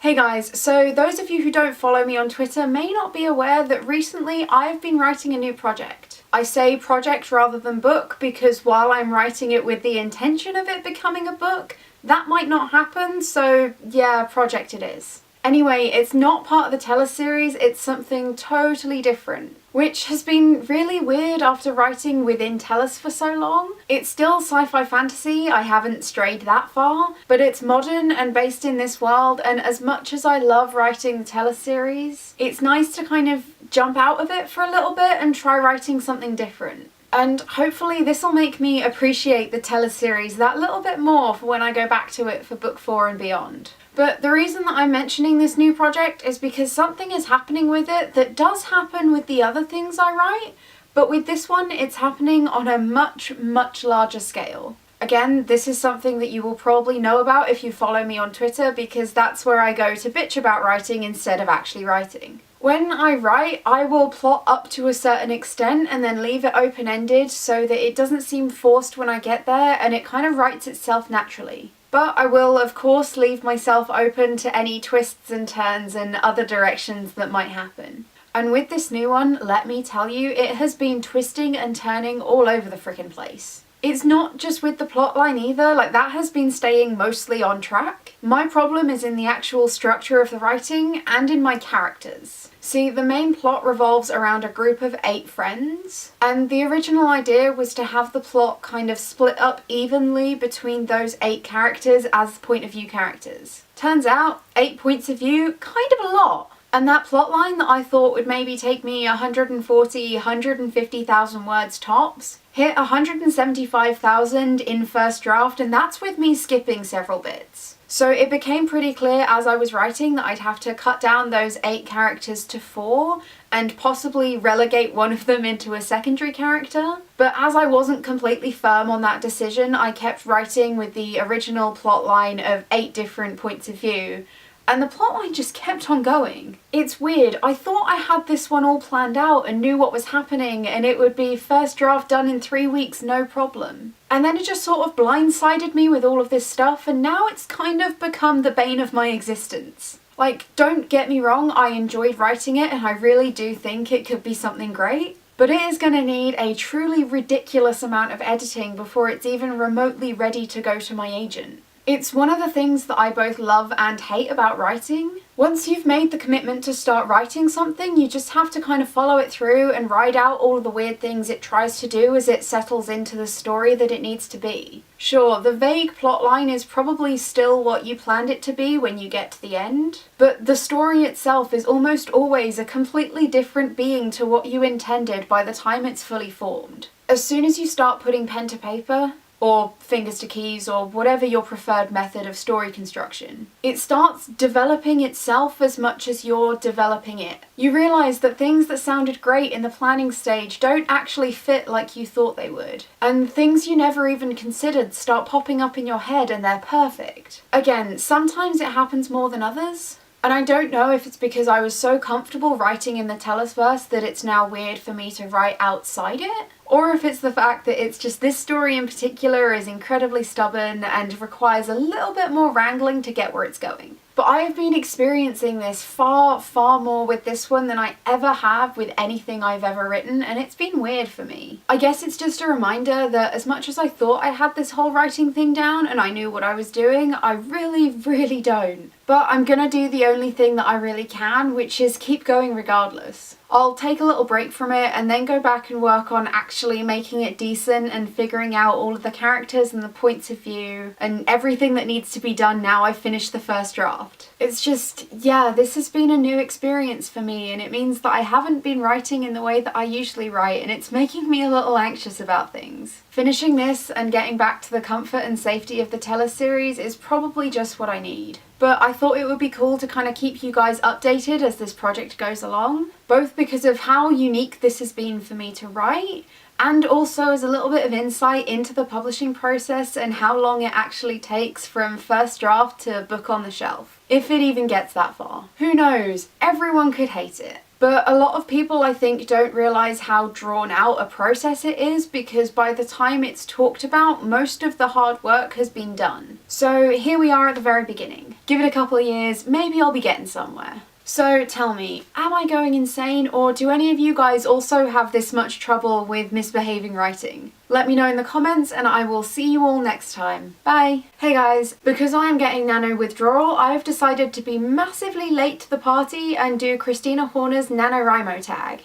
Hey guys, so those of you who don't follow me on Twitter may not be aware that recently I've been writing a new project. I say project rather than book because while I'm writing it with the intention of it becoming a book, that might not happen, so yeah, project it is. Anyway, it's not part of the teleseries, it's something totally different, which has been really weird after writing within Tellus for so long. It's still sci-fi fantasy, I haven't strayed that far, but it's modern and based in this world, and as much as I love writing the teleseries, it's nice to kind of jump out of it for a little bit and try writing something different. And hopefully this will make me appreciate the teleseries that little bit more for when I go back to it for book 4 and beyond. But the reason that I'm mentioning this new project is because something is happening with it that does happen with the other things I write, but with this one it's happening on a much larger scale. Again, this is something that you will probably know about if you follow me on Twitter because that's where I go to bitch about writing instead of actually writing. When I write, I will plot up to a certain extent and then leave it open-ended so that it doesn't seem forced when I get there and it kind of writes itself naturally. But I will, of course, leave myself open to any twists and turns and other directions that might happen. And with this new one, let me tell you, it has been twisting and turning all over the frickin' place. It's not just with the plotline either, like that has been staying mostly on track. My problem is in the actual structure of the writing and in my characters. See, the main plot revolves around a group of 8 friends, and the original idea was to have the plot kind of split up evenly between those 8 characters as point of view characters. Turns out, 8 points of view, kind of a lot. And that plotline that I thought would maybe take me 140, 150,000 words tops, hit 175,000 in first draft, and that's with me skipping several bits. So it became pretty clear as I was writing that I'd have to cut down those 8 characters to 4 and possibly relegate one of them into a secondary character. But as I wasn't completely firm on that decision, I kept writing with the original plotline of 8 different points of view, and the plotline just kept on going. It's weird, I thought I had this one all planned out and knew what was happening and it would be first draft done in 3 weeks, no problem. And then it just sort of blindsided me with all of this stuff and now it's kind of become the bane of my existence. Like, don't get me wrong, I enjoyed writing it and I really do think it could be something great, but it is going to need a truly ridiculous amount of editing before it's even remotely ready to go to my agent. It's one of the things that I both love and hate about writing. Once you've made the commitment to start writing something, you just have to kind of follow it through and ride out all of the weird things it tries to do as it settles into the story that it needs to be. Sure, the vague plotline is probably still what you planned it to be when you get to the end, but the story itself is almost always a completely different being to what you intended by the time it's fully formed. As soon as you start putting pen to paper, or fingers to keys, or whatever your preferred method of story construction, it starts developing itself as much as you're developing it. You realise that things that sounded great in the planning stage don't actually fit like you thought they would. And things you never even considered start popping up in your head and they're perfect. Again, sometimes it happens more than others. And I don't know if it's because I was so comfortable writing in the Tellusverse that it's now weird for me to write outside it, or if it's the fact that it's just this story in particular is incredibly stubborn and requires a little bit more wrangling to get where it's going. But I have been experiencing this far more with this one than I ever have with anything I've ever written, and it's been weird for me. I guess it's just a reminder that as much as I thought I had this whole writing thing down and I knew what I was doing, I really don't. But I'm gonna do the only thing that I really can, which is keep going regardless. I'll take a little break from it and then go back and work on actually making it decent and figuring out all of the characters and the points of view and everything that needs to be done now I've finished the first draft. It's just, yeah, this has been a new experience for me and it means that I haven't been writing in the way that I usually write and it's making me a little anxious about things. Finishing this and getting back to the comfort and safety of the teleseries is probably just what I need. But I thought it would be cool to kind of keep you guys updated as this project goes along, both because of how unique this has been for me to write, and also as a little bit of insight into the publishing process and how long it actually takes from first draft to book on the shelf. If it even gets that far. Who knows? Everyone could hate it. But a lot of people, I think, don't realise how drawn out a process it is because by the time it's talked about, most of the hard work has been done. So here we are at the very beginning. Give it a couple of years, maybe I'll be getting somewhere. So tell me, am I going insane, or do any of you guys also have this much trouble with misbehaving writing? Let me know in the comments and I will see you all next time. Bye! Hey guys, because I am getting nano withdrawal, I've decided to be massively late to the party and do Christina Horner's NaNoWriMo tag.